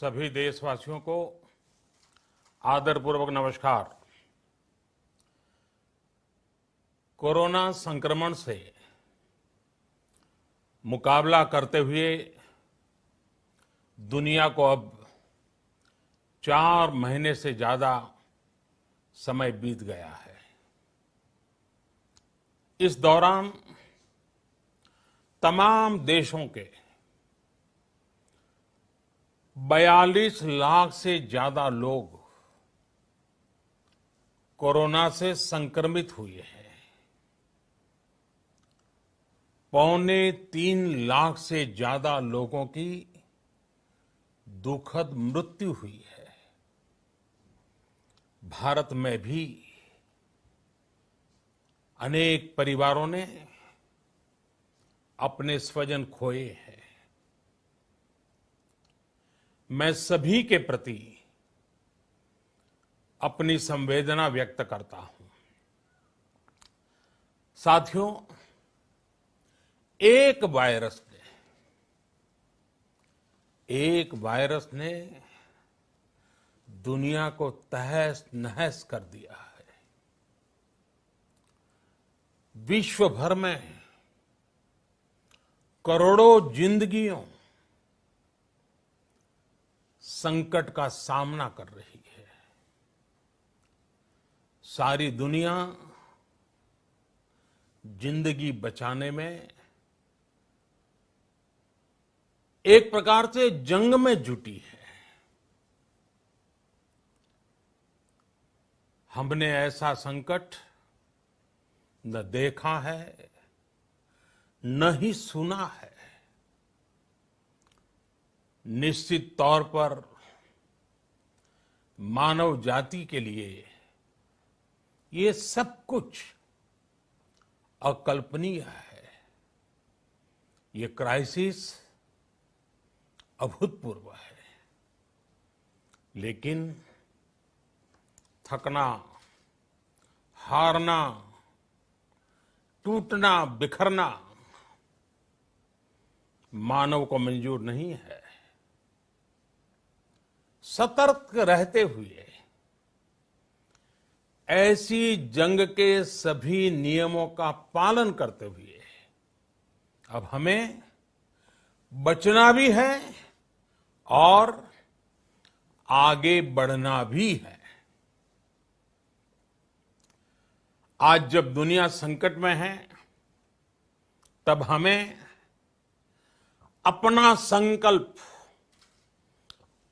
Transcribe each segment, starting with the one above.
सभी देशवासियों को आदरपूर्वक नमस्कार। कोरोना संक्रमण से मुकाबला करते हुए दुनिया को अब 4 महीने से ज्यादा समय बीत गया है। इस दौरान तमाम देशों के 42 लाख से ज्यादा लोग कोरोना से संक्रमित हुए हैं। 2.25 लाख से ज्यादा लोगों की दुखद मृत्यु हुई है। भारत में भी अनेक परिवारों ने अपने स्वजन खोए हैं। मैं सभी के प्रति अपनी संवेदना व्यक्त करता हूं। साथियों, एक वायरस ने दुनिया को तहस नहस कर दिया है। विश्व भर में करोड़ों जिंदगियों संकट का सामना कर रही है। सारी दुनिया जिंदगी बचाने में एक प्रकार से जंग में जुटी है। हमने ऐसा संकट न देखा है, न ही सुना है। निश्चित तौर पर मानव जाति के लिए ये सब कुछ अकल्पनीय है। ये क्राइसिस अभूतपूर्व है। लेकिन थकना, हारना, टूटना, बिखरना मानव को मंजूर नहीं है। सतर्क रहते हुए ऐसी जंग के सभी नियमों का पालन करते हुए अब हमें बचना भी है और आगे बढ़ना भी है। आज जब दुनिया संकट में है, तब हमें अपना संकल्प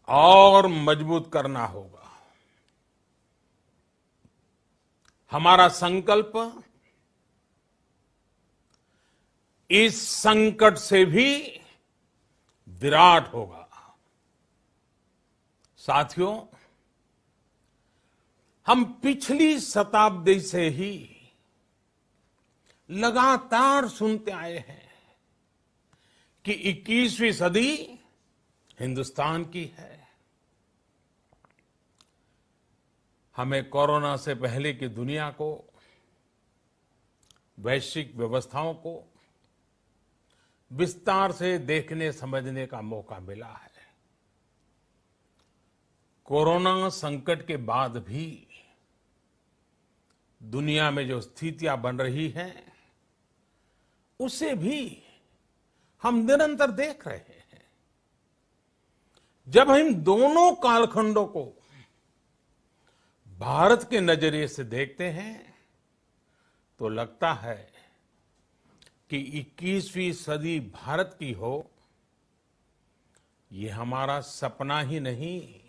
और मजबूत करना होगा। हमारा संकल्प इस संकट से भी विराट होगा। साथियों, हम पिछली शताब्दी से ही लगातार सुनते आए हैं कि 21वीं सदी हिंदुस्तान की है। हमें कोरोना से पहले की दुनिया को, वैश्विक व्यवस्थाओं को विस्तार से देखने समझने का मौका मिला है। कोरोना संकट के बाद भी दुनिया में जो स्थितियां बन रही हैं, उसे भी हम निरंतर देख रहे हैं। जब हम दोनों कालखंडों को भारत के नजरिए से देखते हैं, तो लगता है कि 21वीं सदी भारत की हो, ये हमारा सपना ही नहीं,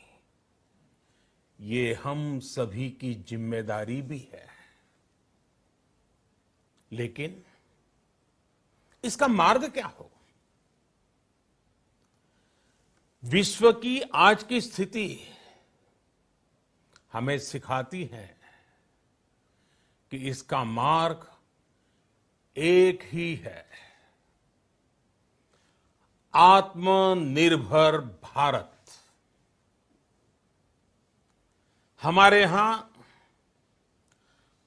ये हम सभी की जिम्मेदारी भी है। लेकिन इसका मार्ग क्या हो? विश्व की आज की स्थिति हमें सिखाती है कि इसका मार्ग एक ही है, आत्मनिर्भर भारत। हमारे यहां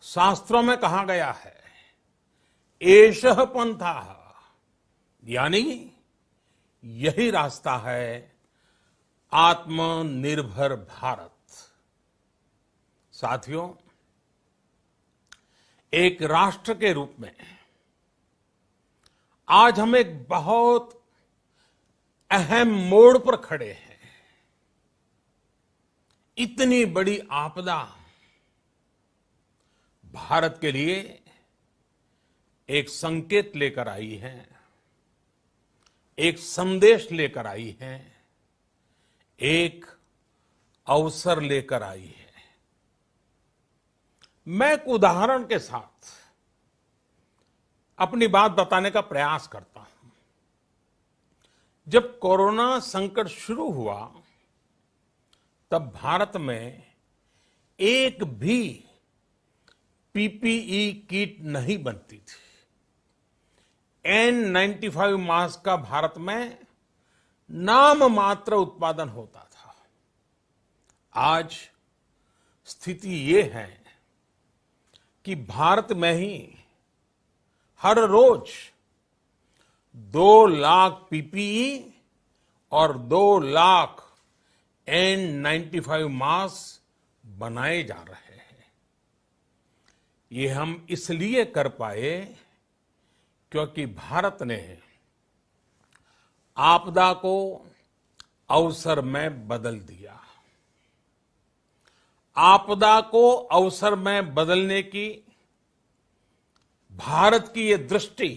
शास्त्रों में कहा गया है, एषः पंथः, यानी यही रास्ता है आत्मनिर्भर भारत। साथियों, एक राष्ट्र के रूप में आज हम एक बहुत अहम मोड़ पर खड़े हैं। इतनी बड़ी आपदा भारत के लिए एक संकेत लेकर आई है, एक संदेश लेकर आई है, एक अवसर लेकर आई है। मैं एक उदाहरण के साथ अपनी बात बताने का प्रयास करता हूं। जब कोरोना संकट शुरू हुआ तब भारत में एक भी पीपीई किट नहीं बनती थी। N95 मास्क का भारत में नाम मात्र उत्पादन होता था। आज स्थिति ये है कि भारत में ही हर रोज 2 लाख पीपीई और 2 लाख N95 मास्क बनाए जा रहे हैं। ये हम इसलिए कर पाए क्योंकि भारत ने आपदा को अवसर में बदल दिया। आपदा को अवसर में बदलने की भारत की ये दृष्टि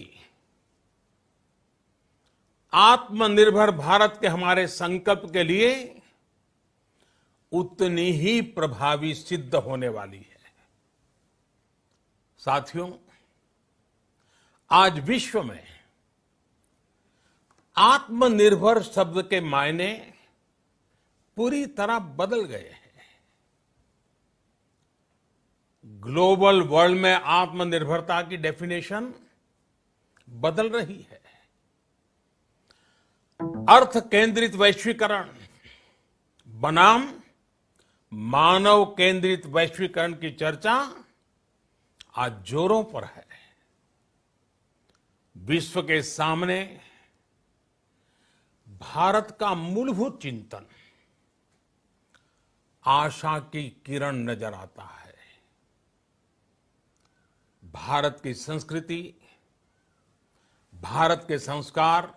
आत्मनिर्भर भारत के हमारे संकल्प के लिए उतनी ही प्रभावी सिद्ध होने वाली है। साथियों, आज विश्व में आत्मनिर्भर शब्द के मायने पूरी तरह बदल गए हैं। ग्लोबल वर्ल्ड में आत्मनिर्भरता की डेफिनेशन बदल रही है। अर्थ केंद्रित वैश्वीकरण बनाम मानव केंद्रित वैश्वीकरण की चर्चा आज जोरों पर है। विश्व के सामने भारत का मूलभूत चिंतन आशा की किरण नजर आता है। भारत की संस्कृति, भारत के संस्कार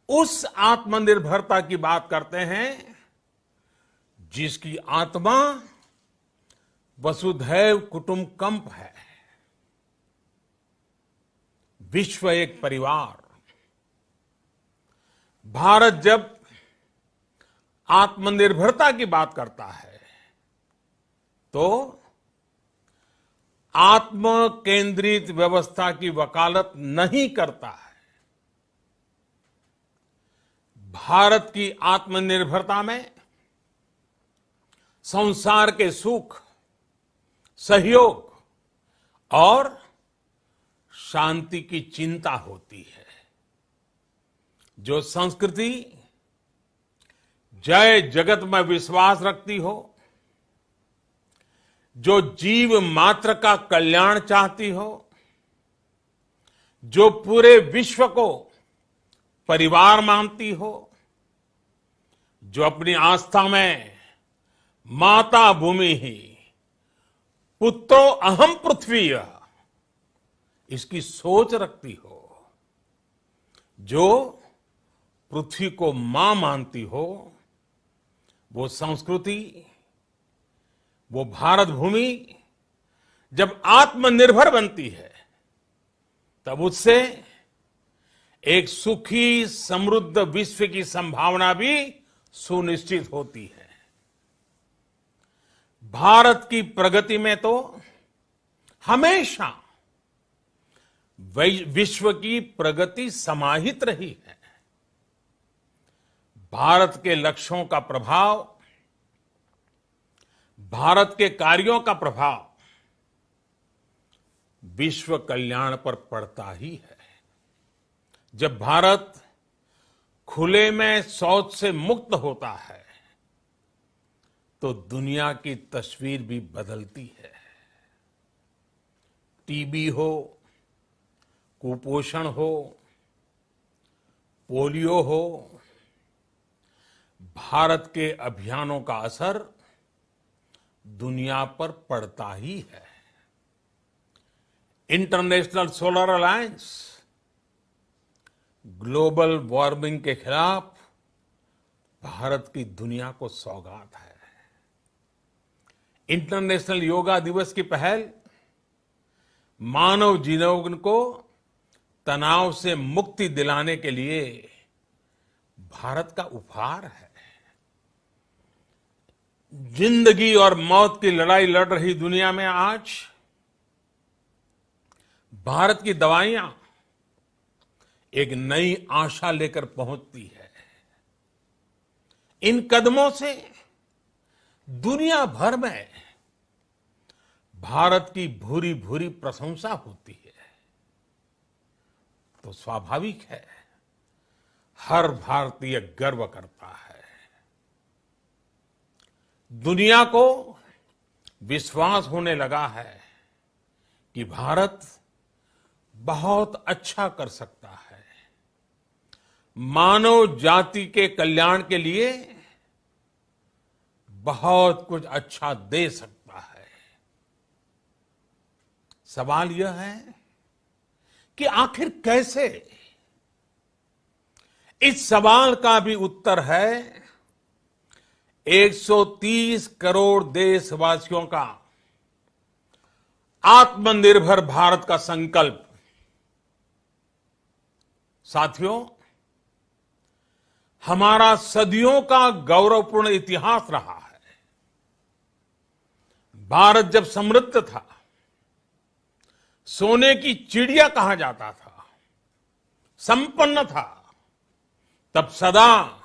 उस आत्मनिर्भरता की बात करते हैं जिसकी आत्मा वसुधैव कुटुंबकम है। विश्व एक परिवार। भारत जब आत्मनिर्भरता की बात करता है तो आत्म केंद्रित व्यवस्था की वकालत नहीं करता है। भारत की आत्मनिर्भरता में संसार के सुख, सहयोग और शांति की चिंता होती है। जो संस्कृति जय जगत में विश्वास रखती हो, जो जीव मात्र का कल्याण चाहती हो, जो पूरे विश्व को परिवार मानती हो, जो अपनी आस्था में माता भूमि ही पुत्रो अहम पृथ्वी इसकी सोच रखती हो, जो पृथ्वी को मां मानती हो, वो संस्कृति, वो भारत भूमि जब आत्मनिर्भर बनती है तब उससे एक सुखी समृद्ध विश्व की संभावना भी सुनिश्चित होती है। भारत की प्रगति में तो हमेशा विश्व की प्रगति समाहित रही है। भारत के लक्ष्यों का प्रभाव, भारत के कार्यों का प्रभाव विश्व कल्याण पर पड़ता ही है। जब भारत खुले में शौच से मुक्त होता है तो दुनिया की तस्वीर भी बदलती है। टीबी हो, कुपोषण हो, पोलियो हो, भारत के अभियानों का असर दुनिया पर पड़ता ही है। International solar alliance global warming के खिलाफ भारत की दुनिया को सौगात है। इंटरनेशनल योगा दिवस की पहल मानव जीवन को तनाव से मुक्ति दिलाने के लिए भारत का उपहार है। जिंदगी और मौत की लड़ाई लड़ रही दुनिया में आज भारत की दवाइयां एक नई आशा लेकर पहुंचती है। इन कदमों से दुनिया भर में भारत की भूरी भूरी प्रशंसा होती है। तो स्वाभाविक है, हर भारतीय गर्व करता है। दुनिया को विश्वास होने लगा है कि भारत बहुत अच्छा कर सकता है, मानव जाति के कल्याण के लिए बहुत कुछ अच्छा दे सकता है। सवाल यह है कि आखिर कैसे? इस सवाल का भी उत्तर है 130 करोड़ देशवासियों का आत्मनिर्भर भारत का संकल्प। साथियों, हमारा सदियों का गौरवपूर्ण इतिहास रहा है। भारत जब समृद्ध था, सोने की चिड़िया कहा जाता था, संपन्न था, तब सदा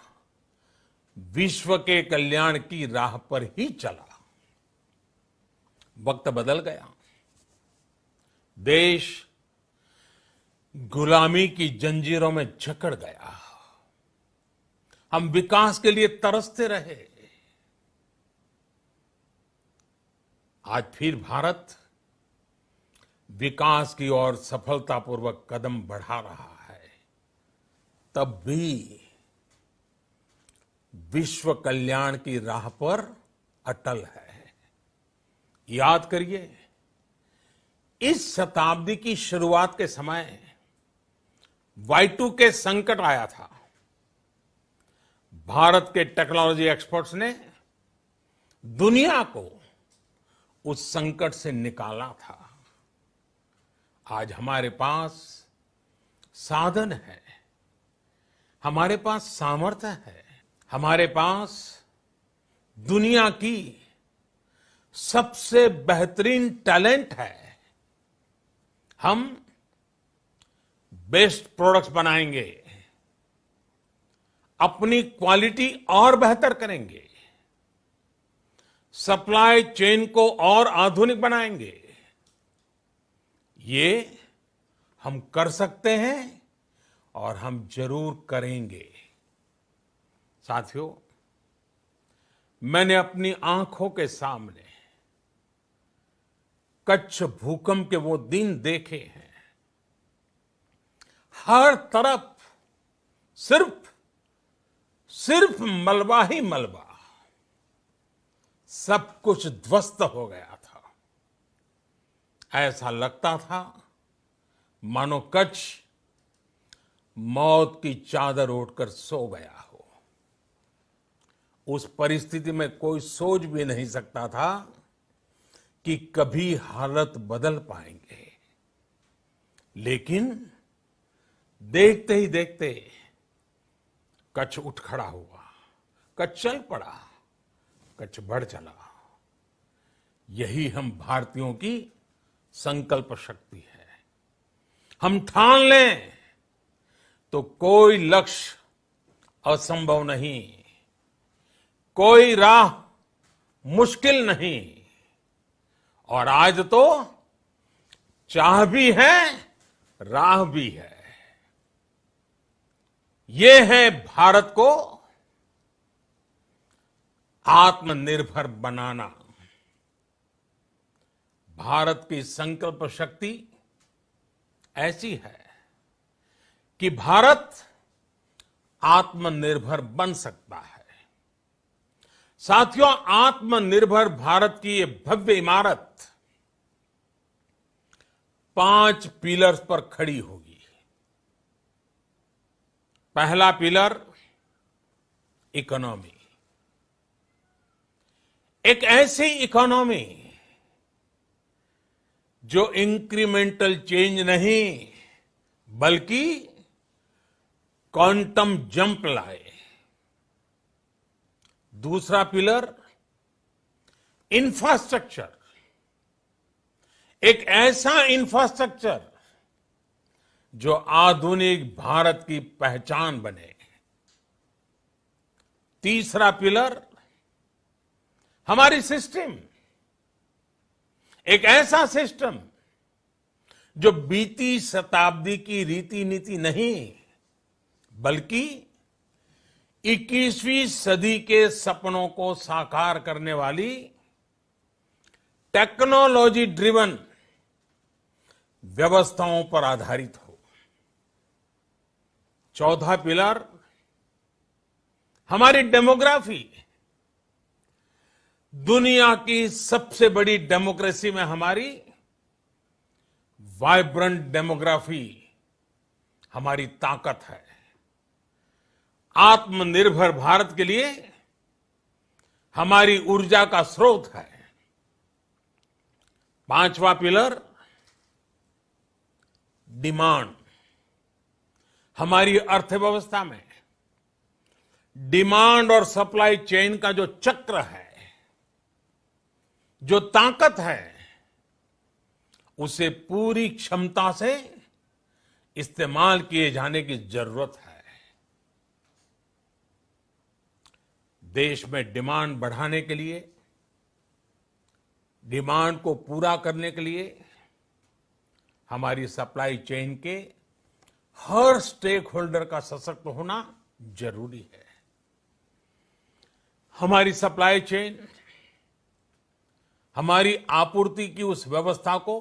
विश्व के कल्याण की राह पर ही चला। वक्त बदल गया, देश गुलामी की जंजीरों में जकड़ गया। हम विकास के लिए तरसते रहे। आज फिर भारत विकास की ओर सफलतापूर्वक कदम बढ़ा रहा है। तब भी विश्व कल्याण की राह पर अटल है। याद करिए, इस शताब्दी की शुरुआत के समय Y2K संकट आया था। भारत के टेक्नोलॉजी एक्सपर्ट्स ने दुनिया को उस संकट से निकाला था। आज हमारे पास साधन है, हमारे पास सामर्थ्य है, हमारे पास दुनिया की सबसे बेहतरीन टैलेंट है। हम बेस्ट प्रोडक्ट्स बनाएंगे, अपनी क्वालिटी और बेहतर करेंगे, सप्लाई चेन को और आधुनिक बनाएंगे। ये हम कर सकते हैं और हम जरूर करेंगे। साथियों, मैंने अपनी आंखों के सामने कच्छ भूकंप के वो दिन देखे हैं। हर तरफ सिर्फ मलबा ही मलबा, सब कुछ ध्वस्त हो गया था। ऐसा लगता था मानो कच्छ मौत की चादर ओढ़कर सो गया हो। उस परिस्थिति में कोई सोच भी नहीं सकता था कि कभी हालत बदल पाएंगे। लेकिन देखते ही देखते कच्छ उठ खड़ा हुआ, कच्छ चल पड़ा, कच्छ बढ़ चला। यही हम भारतीयों की संकल्प शक्ति है। हम ठान लें तो कोई लक्ष्य असंभव नहीं, कोई राह मुश्किल नहीं। और आज तो चाह भी है, राह भी है। ये है भारत को आत्मनिर्भर बनाना। भारत की संकल्प शक्ति ऐसी है कि भारत आत्मनिर्भर बन सकता है। साथियों, आत्मनिर्भर भारत की ये भव्य इमारत 5 पिलर्स पर खड़ी होगी। पहला पिलर इकोनॉमी। एक ऐसी इकोनॉमी जो इंक्रीमेंटल चेंज नहीं बल्कि क्वांटम जंप लाए। दूसरा पिलर इंफ्रास्ट्रक्चर। एक ऐसा इंफ्रास्ट्रक्चर जो आधुनिक भारत की पहचान बने। तीसरा पिलर हमारी सिस्टम। एक ऐसा सिस्टम जो बीती शताब्दी की रीति नीति नहीं बल्कि 21वीं सदी के सपनों को साकार करने वाली टेक्नोलॉजी ड्रिवन व्यवस्थाओं पर आधारित हो। चौथा पिलर हमारी डेमोग्राफी। दुनिया की सबसे बड़ी डेमोक्रेसी में हमारी वाइब्रेंट डेमोग्राफी हमारी ताकत है। आत्मनिर्भर भारत के लिए हमारी ऊर्जा का स्रोत है। पांचवा पिलर डिमांड। हमारी अर्थव्यवस्था में डिमांड और सप्लाई चेन का जो चक्र है, जो ताकत है, उसे पूरी क्षमता से इस्तेमाल किए जाने की जरूरत है। देश में डिमांड बढ़ाने के लिए, डिमांड को पूरा करने के लिए हमारी सप्लाई चेन के हर स्टेक होल्डर का सशक्त होना जरूरी है। हमारी सप्लाई चेन, हमारी आपूर्ति की उस व्यवस्था को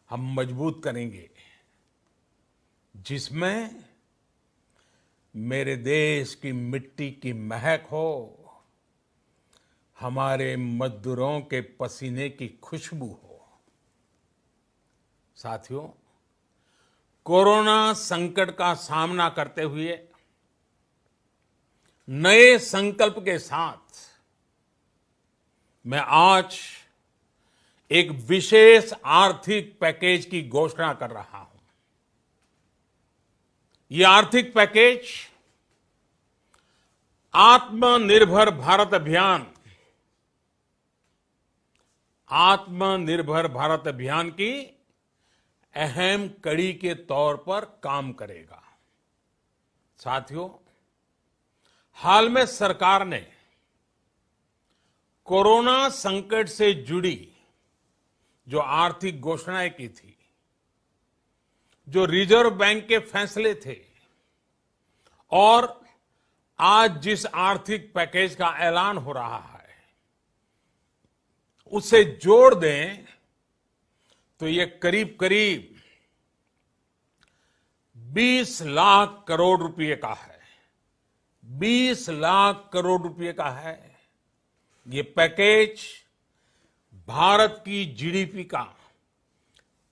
हम मजबूत करेंगे जिसमें मेरे देश की मिट्टी की महक हो, हमारे मजदूरों के पसीने की खुशबू हो। साथियों, कोरोना संकट का सामना करते हुए नए संकल्प के साथ मैं आज एक विशेष आर्थिक पैकेज की घोषणा कर रहा हूं। ये आर्थिक पैकेज आत्मनिर्भर भारत अभियान, आत्मनिर्भर भारत अभियान की अहम कड़ी के तौर पर काम करेगा। साथियों, हाल में सरकार ने कोरोना संकट से जुड़ी जो आर्थिक घोषणाएं की थी, जो रिजर्व बैंक के फैसले थे और आज जिस आर्थिक पैकेज का ऐलान हो रहा है, उसे जोड़ दें तो ये करीब करीब 20 लाख करोड़ रुपए का है। 20 लाख करोड़ रुपए का है। ये पैकेज भारत की जीडीपी का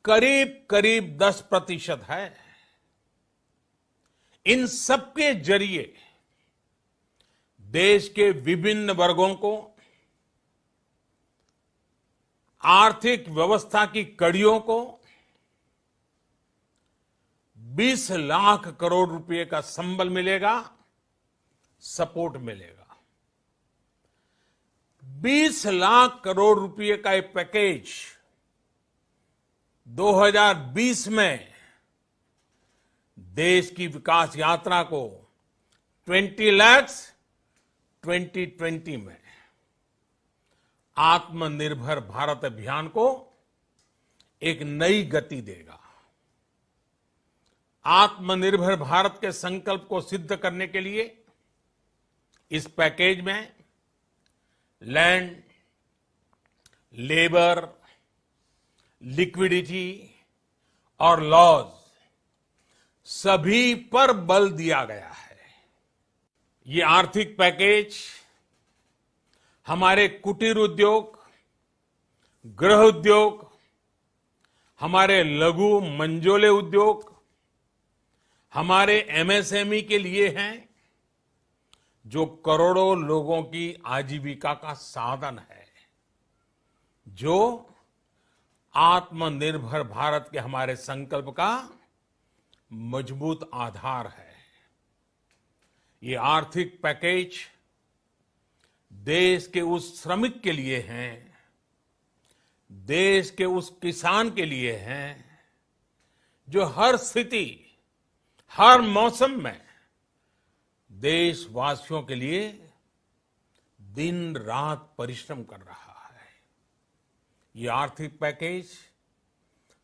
करीब करीब 10% है। इन सबके जरिए देश के विभिन्न वर्गों को आर्थिक व्यवस्था की कड़ियों को 20 लाख करोड़ रुपए का संबल मिलेगा, सपोर्ट मिलेगा। 20 लाख करोड़ रुपए का ये पैकेज 2020 में देश की विकास यात्रा को 20 लाख 2020 में आत्मनिर्भर भारत अभियान को एक नई गति देगा। आत्मनिर्भर भारत के संकल्प को सिद्ध करने के लिए इस पैकेज में लैंड, लेबर, लिक्विडिटी और लॉज सभी पर बल दिया गया है। ये आर्थिक पैकेज हमारे कुटीर उद्योग, गृह उद्योग, हमारे लघु मंझोले उद्योग, हमारे एमएसएमई के लिए हैं, जो करोड़ों लोगों की आजीविका का साधन है, जो आत्मनिर्भर भारत के हमारे संकल्प का मजबूत आधार है। ये आर्थिक पैकेज देश के उस श्रमिक के लिए हैं, देश के उस किसान के लिए हैं, जो हर स्थिति, हर मौसम में देशवासियों के लिए दिन रात परिश्रम कर रहा है। ये आर्थिक पैकेज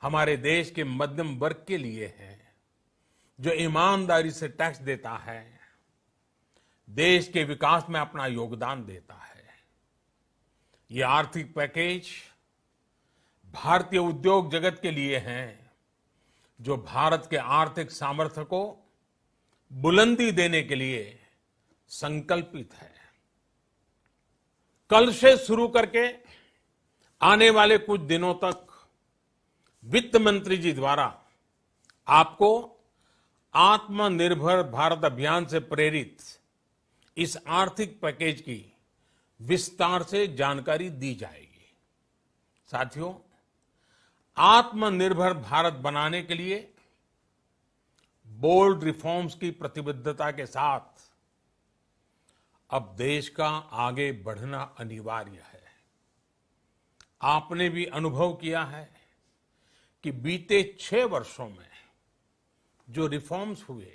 हमारे देश के मध्यम वर्ग के लिए है, जो ईमानदारी से टैक्स देता है, देश के विकास में अपना योगदान देता है। ये आर्थिक पैकेज भारतीय उद्योग जगत के लिए है, जो भारत के आर्थिक सामर्थ्य को बुलंदी देने के लिए संकल्पित है। कल से शुरू करके आने वाले कुछ दिनों तक वित्त मंत्री जी द्वारा आपको आत्मनिर्भर भारत अभियान से प्रेरित इस आर्थिक पैकेज की विस्तार से जानकारी दी जाएगी। साथियों, आत्मनिर्भर भारत बनाने के लिए बोल्ड रिफॉर्म्स की प्रतिबद्धता के साथ अब देश का आगे बढ़ना अनिवार्य है। आपने भी अनुभव किया है कि बीते 6 वर्षों में जो रिफॉर्म्स हुए,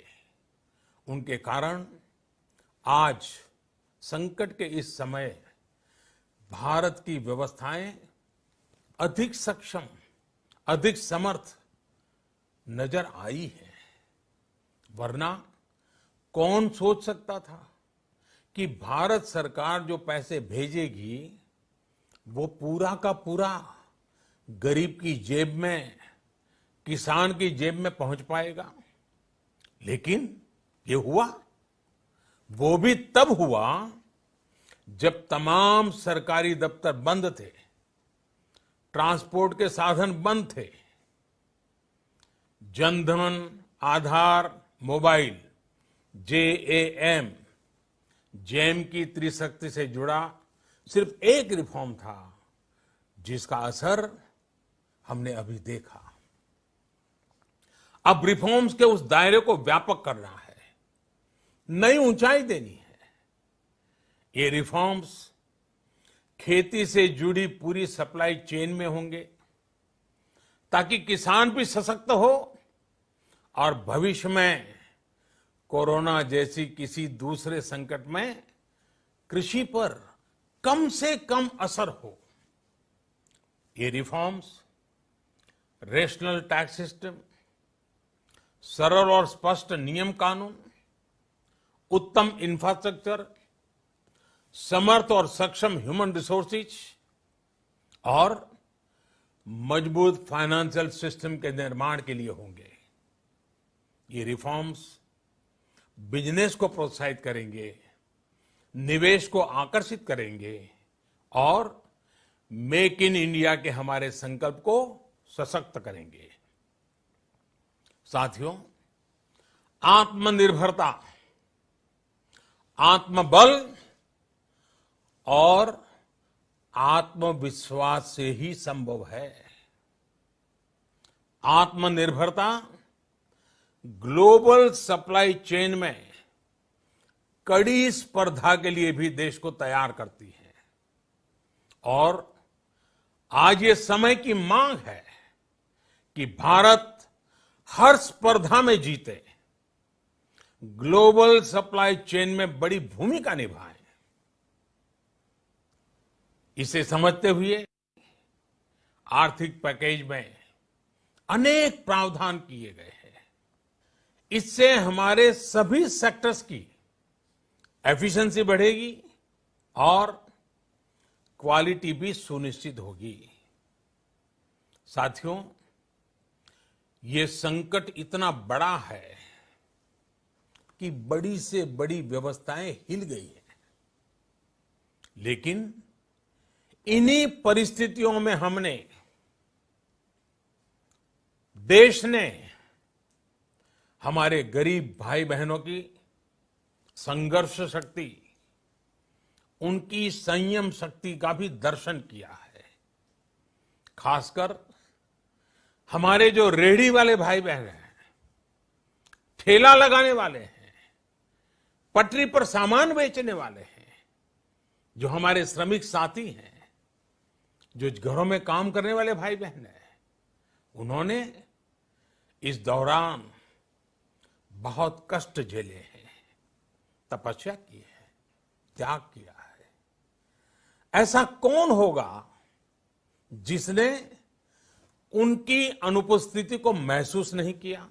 उनके कारण आज संकट के इस समय भारत की व्यवस्थाएं अधिक सक्षम, अधिक समर्थ नजर आई है। वरना कौन सोच सकता था कि भारत सरकार जो पैसे भेजेगी वो पूरा का पूरा गरीब की जेब में, किसान की जेब में पहुंच पाएगा। लेकिन ये हुआ, वो भी तब हुआ जब तमाम सरकारी दफ्तर बंद थे, ट्रांसपोर्ट के साधन बंद थे, जनधन, आधार, मोबाइल, जेएएम, जैम की त्रिशक्ति से जुड़ा सिर्फ एक रिफॉर्म था, जिसका असर हमने अभी देखा। अब रिफॉर्म्स के उस दायरे को व्यापक करना है, नई ऊंचाई देनी है। ये रिफॉर्म्स खेती से जुड़ी पूरी सप्लाई चेन में होंगे, ताकि किसान भी सशक्त हो और भविष्य में कोरोना जैसी किसी दूसरे संकट में कृषि पर कम से कम असर हो। ये रिफॉर्म्स रेशनल टैक्स सिस्टम, सरल और स्पष्ट नियम कानून, उत्तम इंफ्रास्ट्रक्चर, समर्थ और सक्षम ह्यूमन रिसोर्सेज और मजबूत फाइनेंशियल सिस्टम के निर्माण के लिए होंगे। ये रिफॉर्म्स बिजनेस को प्रोत्साहित करेंगे, निवेश को आकर्षित करेंगे और मेक इन इंडिया के हमारे संकल्प को सशक्त करेंगे। साथियों, आत्मनिर्भरता, आत्मबल और आत्मविश्वास से ही संभव है। आत्मनिर्भरता ग्लोबल सप्लाई चेन में कड़ी स्पर्धा के लिए भी देश को तैयार करती है और आज ये समय की मांग है कि भारत हर स्पर्धा में जीते, ग्लोबल सप्लाई चेन में बड़ी भूमिका निभाए। इसे समझते हुए आर्थिक पैकेज में अनेक प्रावधान किए गए हैं। इससे हमारे सभी सेक्टर्स की एफिशिएंसी बढ़ेगी और क्वालिटी भी सुनिश्चित होगी। साथियों, ये संकट इतना बड़ा है कि बड़ी से बड़ी व्यवस्थाएं हिल गई हैं। लेकिन इन्हीं परिस्थितियों में हमने, देश ने हमारे गरीब भाई बहनों की संघर्ष शक्ति, उनकी संयम शक्ति का भी दर्शन किया है। खासकर हमारे जो रेहड़ी वाले भाई बहन हैं, ठेला लगाने वाले हैं, पटरी पर सामान बेचने वाले हैं, जो हमारे श्रमिक साथी हैं, जो घरों में काम करने वाले भाई बहन हैं, उन्होंने इस दौरान बहुत कष्ट झेले हैं, तपस्या की है, त्याग किया है। ऐसा कौन होगा जिसने उनकी अनुपस्थिति को महसूस नहीं किया?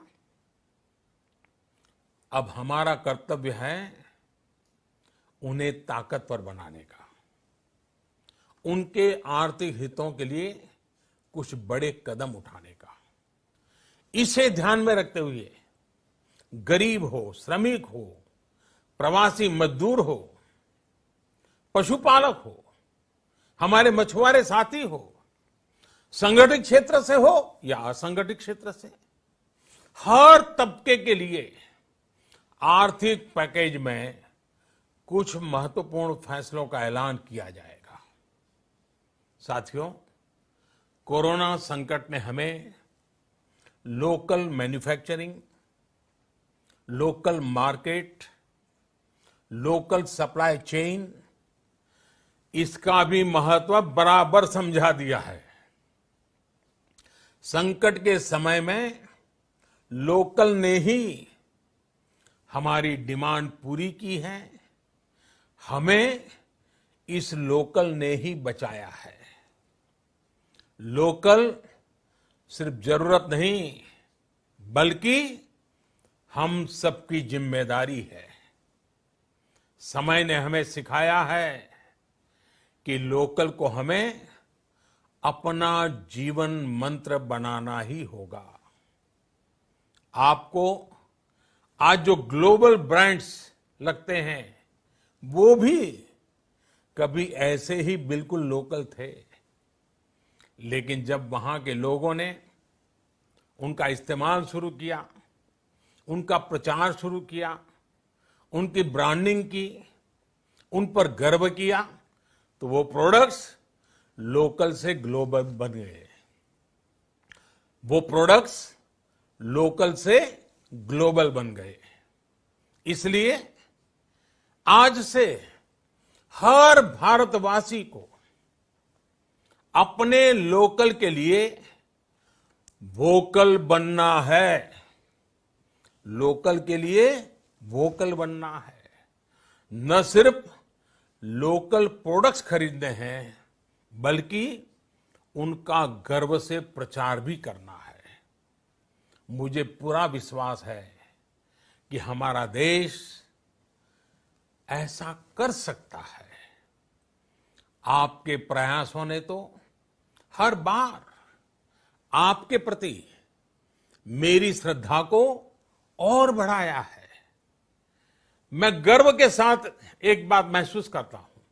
अब हमारा कर्तव्य है उन्हें ताकतवर बनाने का, उनके आर्थिक हितों के लिए कुछ बड़े कदम उठाने का। इसे ध्यान में रखते हुए गरीब हो, श्रमिक हो, प्रवासी मजदूर हो, पशुपालक हो, हमारे मछुआरे साथी हो, संगठित क्षेत्र से हो या असंगठित क्षेत्र से, हर तबके के लिए आर्थिक पैकेज में कुछ महत्वपूर्ण फैसलों का ऐलान किया जाएगा। साथियों, कोरोना संकट ने हमें local manufacturing, local market, local supply chain, इसका भी महत्व बराबर समझा दिया है। संकट के समय में लोकल ने ही हमारी डिमांड पूरी की है, हमें इस लोकल ने ही बचाया है। लोकल सिर्फ जरूरत नहीं, बल्कि हम सबकी जिम्मेदारी है। समय ने हमें सिखाया है कि लोकल को हमें अपना जीवन मंत्र बनाना ही होगा। आपको आज जो ग्लोबल ब्रांड्स लगते हैं, वो भी कभी ऐसे ही बिल्कुल लोकल थे, लेकिन जब वहां के लोगों ने उनका इस्तेमाल शुरू किया, उनका प्रचार शुरू किया, उनकी ब्रांडिंग की, उन पर गर्व किया, तो वो प्रोडक्ट्स लोकल से ग्लोबल बन गए। वो प्रोडक्ट्स लोकल से ग्लोबल बन गए। इसलिए आज से हर भारतवासी को अपने लोकल के लिए वोकल बनना है। लोकल के लिए वोकल बनना है। न सिर्फ लोकल प्रोडक्ट्स खरीदने हैं, बल्कि उनका गर्व से प्रचार भी करना है। मुझे पूरा विश्वास है कि हमारा देश ऐसा कर सकता है। आपके प्रयासों ने तो हर बार आपके प्रति मेरी श्रद्धा को और बढ़ाया है। मैं गर्व के साथ एक बात महसूस करता हूं,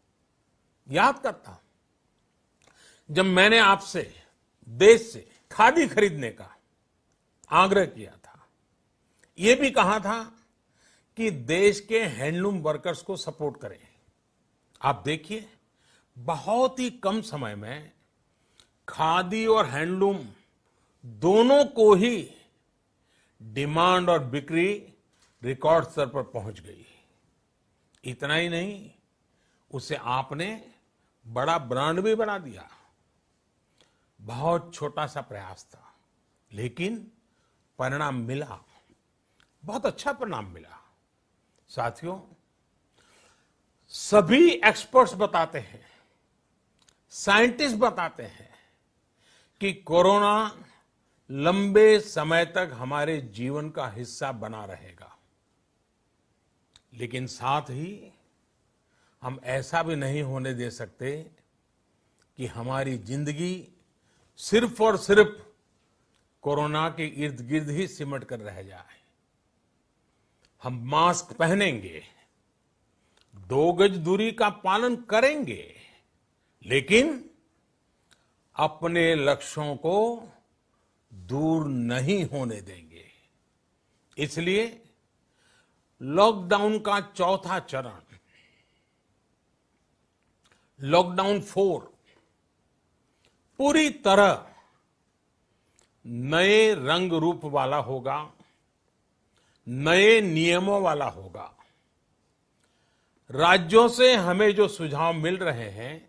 याद करता हूं, जब मैंने आपसे देश से खादी खरीदने का आग्रह किया था, यह भी कहा था कि देश के हैंडलूम वर्कर्स को सपोर्ट करें। आप देखिए, बहुत ही कम समय में खादी और हैंडलूम दोनों को ही डिमांड और बिक्री रिकॉर्ड स्तर पर पहुंच गई। इतना ही नहीं, उसे आपने बड़ा ब्रांड भी बना दिया। बहुत छोटा सा प्रयास था, लेकिन परिणाम मिला, बहुत अच्छा परिणाम मिला। साथियों, सभी एक्सपर्ट्स बताते हैं, साइंटिस्ट बताते हैं कि कोरोना लंबे समय तक हमारे जीवन का हिस्सा बना रहेगा। लेकिन साथ ही हम ऐसा भी नहीं होने दे सकते कि हमारी जिंदगी सिर्फ और सिर्फ कोरोना के इर्द गिर्द ही सिमट कर रह जाए। हम मास्क पहनेंगे, 2 गज दूरी का पालन करेंगे, लेकिन अपने लक्ष्यों को दूर नहीं होने देंगे। इसलिए लॉकडाउन का चौथा चरण, लॉकडाउन 4, पूरी तरह नए रंग रूप वाला होगा, नए नियमों वाला होगा। राज्यों से हमें जो सुझाव मिल रहे हैं,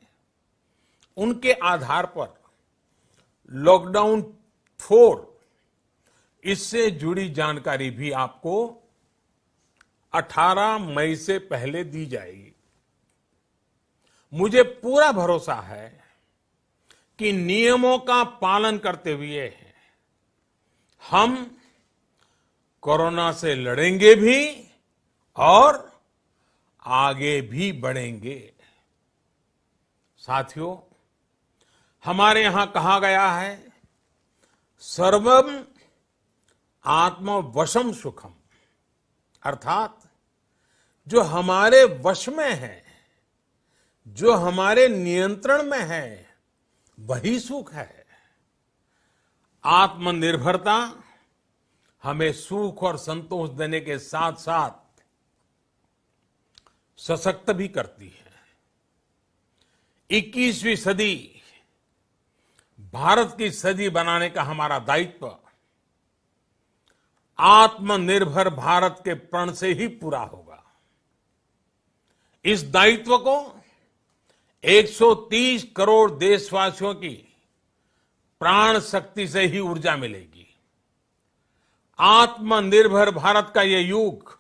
उनके आधार पर लॉकडाउन 4, इससे जुड़ी जानकारी भी आपको 18 मई से पहले दी जाएगी। मुझे पूरा भरोसा है कि नियमों का पालन करते हुए हम कोरोना से लड़ेंगे भी और आगे भी बढ़ेंगे। साथियों, हमारे यहां कहा गया है, सर्वम आत्मवशम सुखम, अर्थात जो हमारे वश में है, जो हमारे नियंत्रण में है, वही सुख है। आत्मनिर्भरता हमें सुख और संतोष देने के साथ साथ सशक्त भी करती है। 21वीं सदी भारत की सदी बनाने का हमारा दायित्व आत्मनिर्भर भारत के प्रण से ही पूरा होगा। इस दायित्व को 130 करोड़ देशवासियों की प्राण शक्ति से ही ऊर्जा मिलेगी। आत्मनिर्भर भारत का ये युग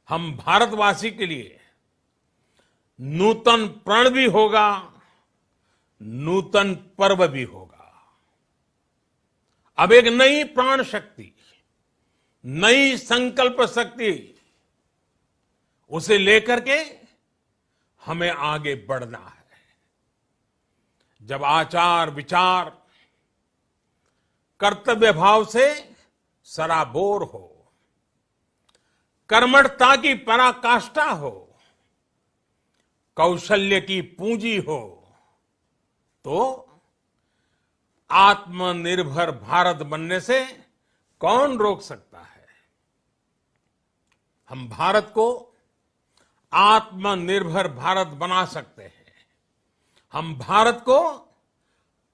हम भारतवासी के लिए नूतन प्रण भी होगा, नूतन पर्व भी होगा। अब एक नई प्राण शक्ति, नई संकल्प शक्ति, उसे लेकर के हमें आगे बढ़ना है। जब आचार विचार कर्तव्य भाव से सराबोर हो, कर्मठता की पराकाष्ठा हो, कौशल्य की पूंजी हो, तो आत्मनिर्भर भारत बनने से कौन रोक सकता है। हम भारत को आत्मनिर्भर भारत बना सकते हैं। हम भारत को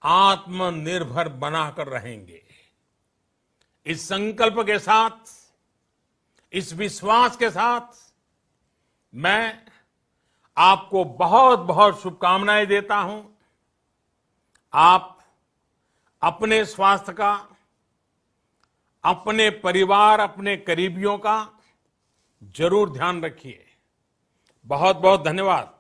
आत्मनिर्भर बनाकर रहेंगे। इस संकल्प के साथ, इस विश्वास के साथ मैं आपको बहुत बहुत शुभकामनाएं देता हूं। आप अपने स्वास्थ्य का, अपने परिवार, अपने करीबियों का जरूर ध्यान रखिए। बहुत बहुत धन्यवाद।